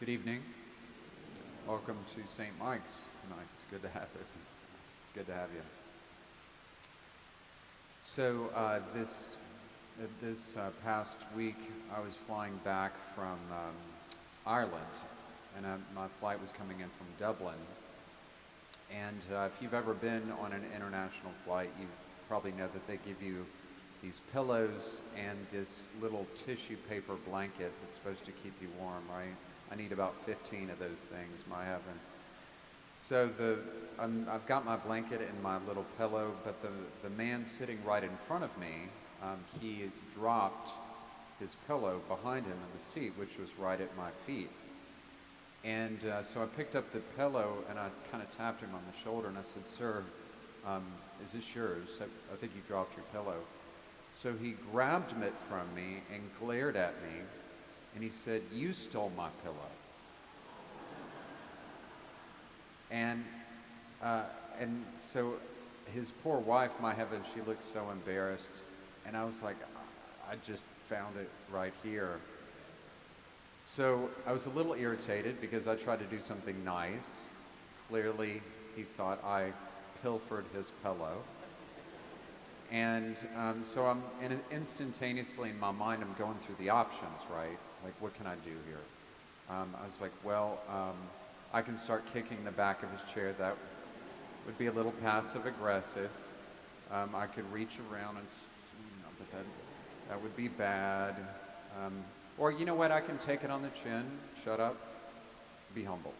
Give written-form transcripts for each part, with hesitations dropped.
Good evening. Welcome to St. Mike's tonight. It's good to have you. It's good to have you. So this past week, I was flying back from Ireland, and my flight was coming in from Dublin. And if you've ever been on an international flight, you probably know that they give you these pillows and this little tissue paper blanket that's supposed to keep you warm, right? I need about 15 of those things, my heavens. So I've got my blanket and my little pillow, but the man sitting right in front of me, he dropped his pillow behind him in the seat, which was right at my feet. And so I picked up the pillow and I kind of tapped him on the shoulder and I said, "Sir, is this yours? I think you dropped your pillow." So he grabbed it from me and glared at me and he said, "You stole my pillow." And so his poor wife, my heavens, she looked so embarrassed. And I was like, I just found it right here. So I was a little irritated because I tried to do something nice. Clearly, he thought I pilfered his pillow. And so instantaneously in my mind, I'm going through the options, right? Like, what can I do here? I was like, well, I can start kicking the back of his chair. That would be a little passive aggressive. I could reach around and, but that would be bad. Or you know what? I can take it on the chin, shut up, be humble.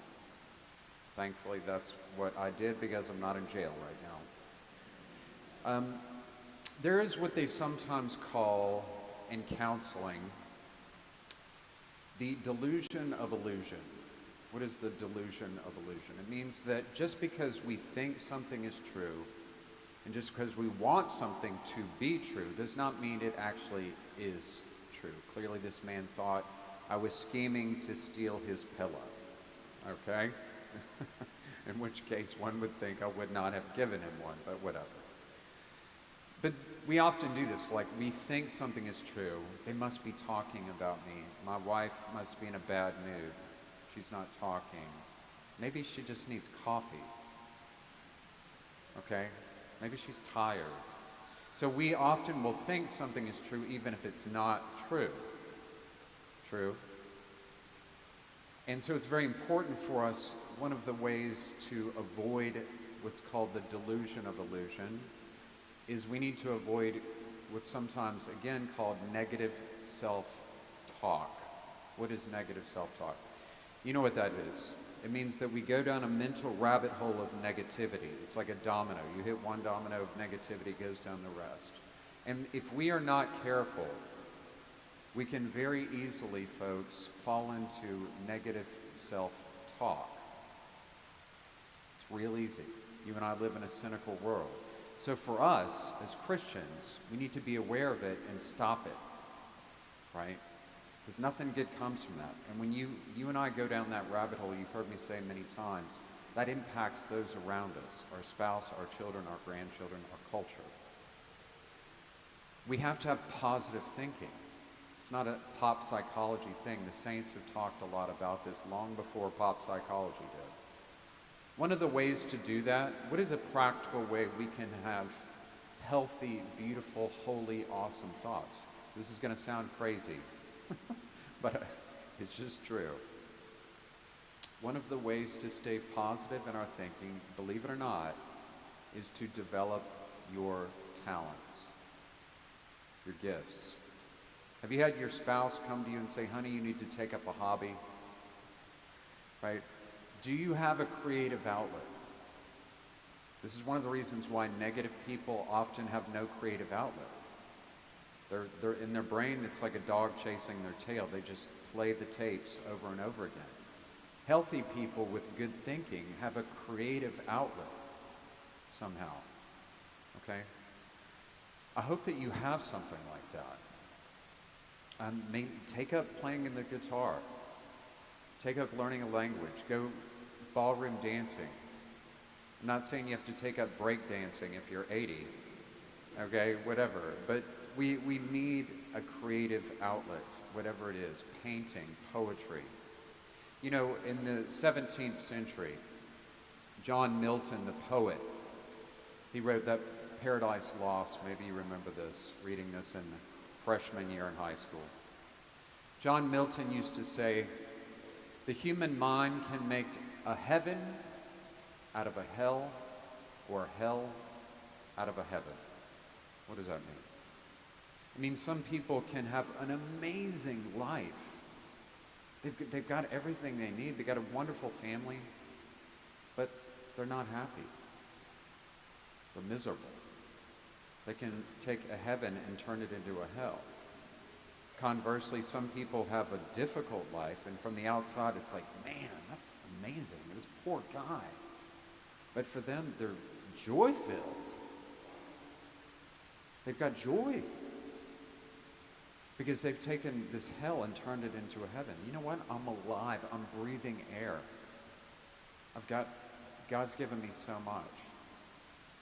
Thankfully, that's what I did because I'm not in jail right now. There is what they sometimes call in counseling the delusion of illusion. What is the delusion of illusion? It means that just because we think something is true, and just because we want something to be true, does not mean it actually is true. Clearly, this man thought I was scheming to steal his pillow. Okay? In which case, one would think I would not have given him one, but whatever. But we often do this, like we think something is true. They must be talking about me. My wife must be in a bad mood. She's not talking. Maybe she just needs coffee. Okay? Maybe she's tired. So we often will think something is true even if it's not true. True? And so it's very important for us, one of the ways to avoid what's called the delusion of illusion is we need to avoid what's sometimes, again, called negative self-talk. What is negative self-talk? You know what that is. It means that we go down a mental rabbit hole of negativity. It's like a domino. You hit one domino of negativity, it goes down the rest. And if we are not careful, we can very easily, folks, fall into negative self-talk. It's real easy. You and I live in a cynical world. So for us, as Christians, we need to be aware of it and stop it, right? Because nothing good comes from that. And when you and I go down that rabbit hole, you've heard me say many times, that impacts those around us, our spouse, our children, our grandchildren, our culture. We have to have positive thinking. It's not a pop psychology thing. The saints have talked a lot about this long before pop psychology did. One of the ways to do that, what is a practical way we can have healthy, beautiful, holy, awesome thoughts? This is going to sound crazy, but it's just true. One of the ways to stay positive in our thinking, believe it or not, is to develop your talents, your gifts. Have you had your spouse come to you and say, "Honey, you need to take up a hobby"? Right? Do you have a creative outlet? This is one of the reasons why negative people often have no creative outlet. They're in their brain, it's like a dog chasing their tail. They just play the tapes over and over again. Healthy people with good thinking have a creative outlet somehow. Okay? I hope that you have something like that. Take up playing in the guitar. Take up learning a language. Go ballroom dancing. I'm not saying you have to take up break dancing if you're 80. Okay, whatever. But we need a creative outlet, whatever it is. Painting, poetry. You know, in the 17th century, John Milton, the poet, he wrote that Paradise Lost. Maybe you remember this, reading this in freshman year in high school. John Milton used to say, "The human mind can make a heaven out of a hell, or a hell out of a heaven." What does that mean? It means some people can have an amazing life. They've got everything they need. They've got a wonderful family, but they're not happy. They're miserable. They can take a heaven and turn it into a hell. Conversely, some people have a difficult life, and from the outside, it's like, man, that's amazing. This poor guy. But for them, they're joy-filled. They've got joy because they've taken this hell and turned it into a heaven. You know what? I'm alive. I'm breathing air. God's given me so much.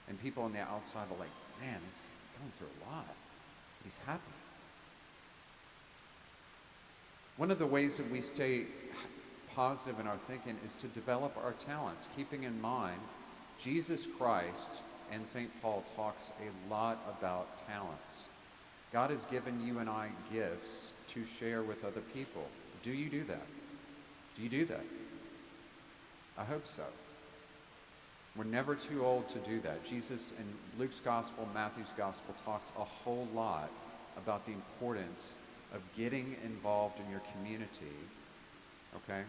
And people on the outside are like, man, he's going through a lot, but he's happy. One of the ways that we stay positive in our thinking is to develop our talents, keeping in mind Jesus Christ, and St. Paul talks a lot about talents. God has given you and I gifts to share with other people. Do you do that? Do you do that? I hope so. We're never too old to do that. Jesus in Luke's gospel, Matthew's gospel talks a whole lot about the importance of getting involved in your community, okay,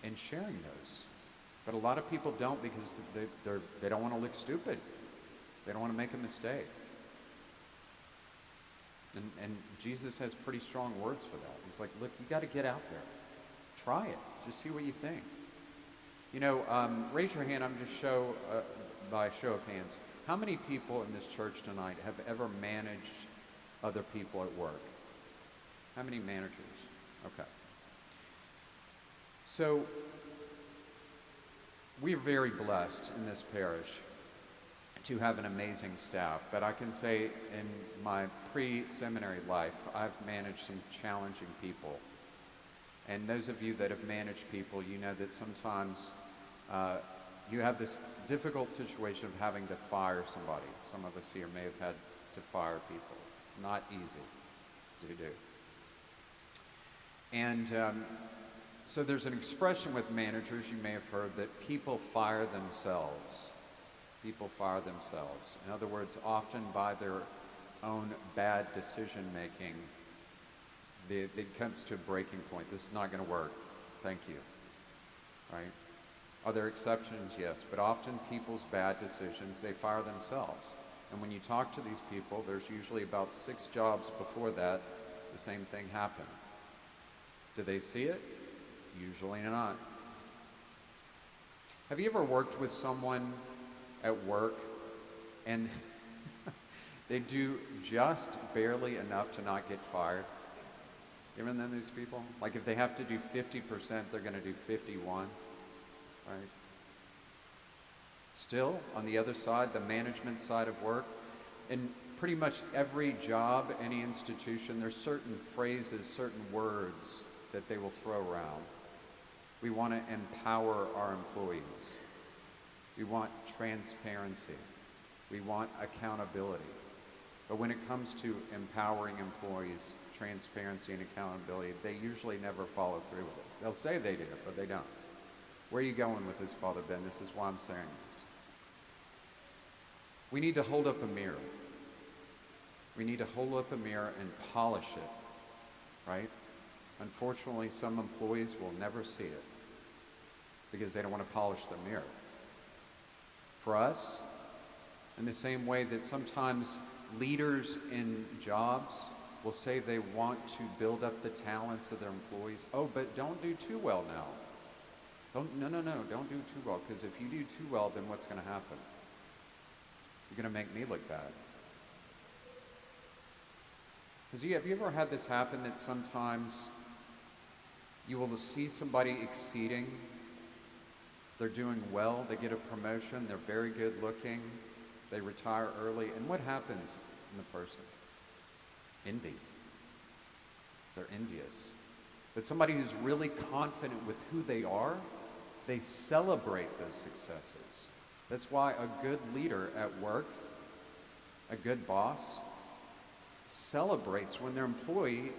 and sharing those. But a lot of people don't because they don't want to look stupid. They don't want to make a mistake. And Jesus has pretty strong words for that. He's like, look, you got to get out there. Try it. Just see what you think. You know, raise your hand. I'm just by show of hands. How many people in this church tonight have ever managed other people at work? How many managers? Okay. So, we're very blessed in this parish to have an amazing staff, but I can say in my pre-seminary life, I've managed some challenging people. And those of you that have managed people, you know that sometimes you have this difficult situation of having to fire somebody. Some of us here may have had to fire people. Not easy to do. And so there's an expression with managers, you may have heard, that people fire themselves. People fire themselves. In other words, often by their own bad decision making, it comes to a breaking point. This is not going to work. Thank you. Right? Are there exceptions? Yes. But often people's bad decisions, they fire themselves. And when you talk to these people, there's usually about 6 jobs before that, the same thing happened. Do they see it? Usually not. Have you ever worked with someone at work and they do just barely enough to not get fired? You ever know these people? Like if they have to do 50%, they're going to do 51, right? Still, on the other side, the management side of work, in pretty much every job, any institution, there's certain phrases, certain words that they will throw around. We want to empower our employees. We want transparency. We want accountability. But when it comes to empowering employees, transparency and accountability, they usually never follow through with it. They'll say they do, but they don't. Where are you going with this, Father Ben? This is why I'm saying this. We need to hold up a mirror. We need to hold up a mirror and polish it, right? Unfortunately, some employees will never see it because they don't want to polish the mirror. For us, in the same way that sometimes leaders in jobs will say they want to build up the talents of their employees. Oh, but don't do too well now. No, don't do too well, because if you do too well, then what's going to happen? You're going to make me look bad. Have you ever had this happen that sometimes you will see somebody exceeding, they're doing well, they get a promotion, they're very good looking, they retire early, and what happens in the person? Envy. They're envious. But somebody who's really confident with who they are, they celebrate those successes. That's why a good leader at work, a good boss, celebrates when their employee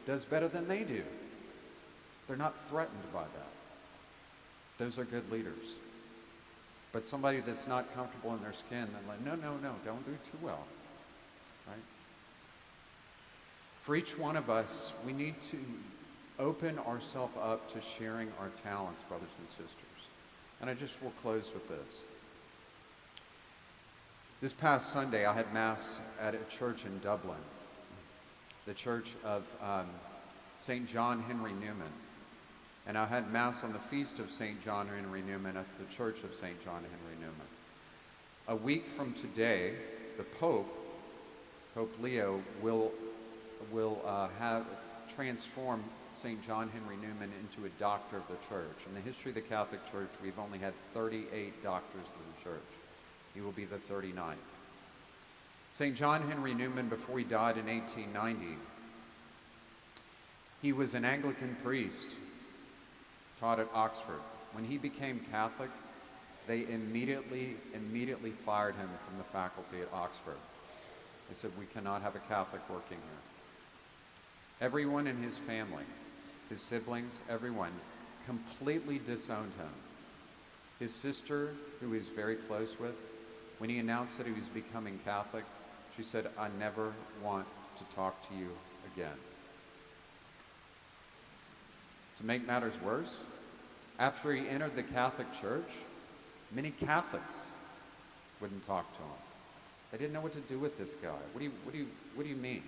does better than they do. They're not threatened by that. Those are good leaders. But somebody that's not comfortable in their skin, they're like, no, don't do too well, right? For each one of us, we need to open ourselves up to sharing our talents, brothers and sisters. And I just will close with this. This past Sunday, I had Mass at a church in Dublin, the church of St. John Henry Newman. And I had Mass on the feast of St. John Henry Newman at the Church of St. John Henry Newman. A week from today, the Pope Leo, will have transformed St. John Henry Newman into a doctor of the church. In the history of the Catholic Church, we've only had 38 doctors of the church. He will be the 39th. St. John Henry Newman, before he died in 1890, he was an Anglican priest, taught at Oxford. When he became Catholic, they immediately fired him from the faculty at Oxford. They said, we cannot have a Catholic working here. Everyone in his family, his siblings, everyone, completely disowned him. His sister, who he's very close with, when he announced that he was becoming Catholic, she said, I never want to talk to you again. To make matters worse, after he entered the Catholic Church, many Catholics wouldn't talk to him. They didn't know what to do with this guy. What do you mean?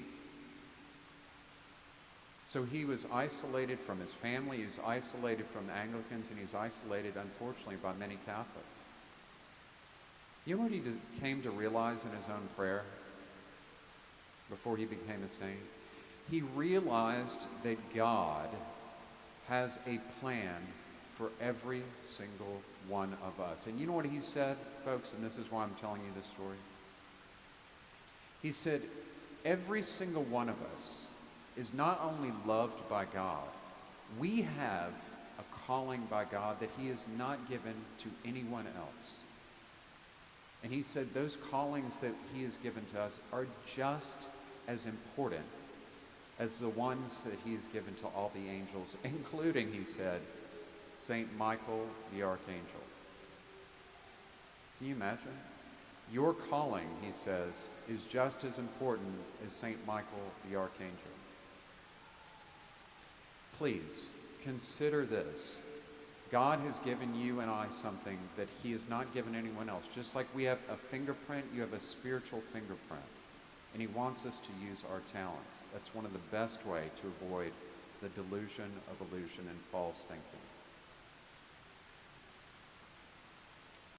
So he was isolated from his family, he was isolated from the Anglicans, and he was isolated, unfortunately, by many Catholics. You know what he came to realize in his own prayer before he became a saint? He realized that God has a plan for every single one of us. And you know what he said, folks, and this is why I'm telling you this story? He said, every single one of us is not only loved by God, we have a calling by God that he has not given to anyone else. And he said those callings that he has given to us are just as important as the ones that he has given to all the angels, including, he said, Saint Michael the Archangel. Can you imagine? Your calling, he says, is just as important as Saint Michael the Archangel. Please, consider this. God has given you and I something that he has not given anyone else. Just like we have a fingerprint, you have a spiritual fingerprint. And he wants us to use our talents. That's one of the best ways to avoid the delusion of illusion and false thinking.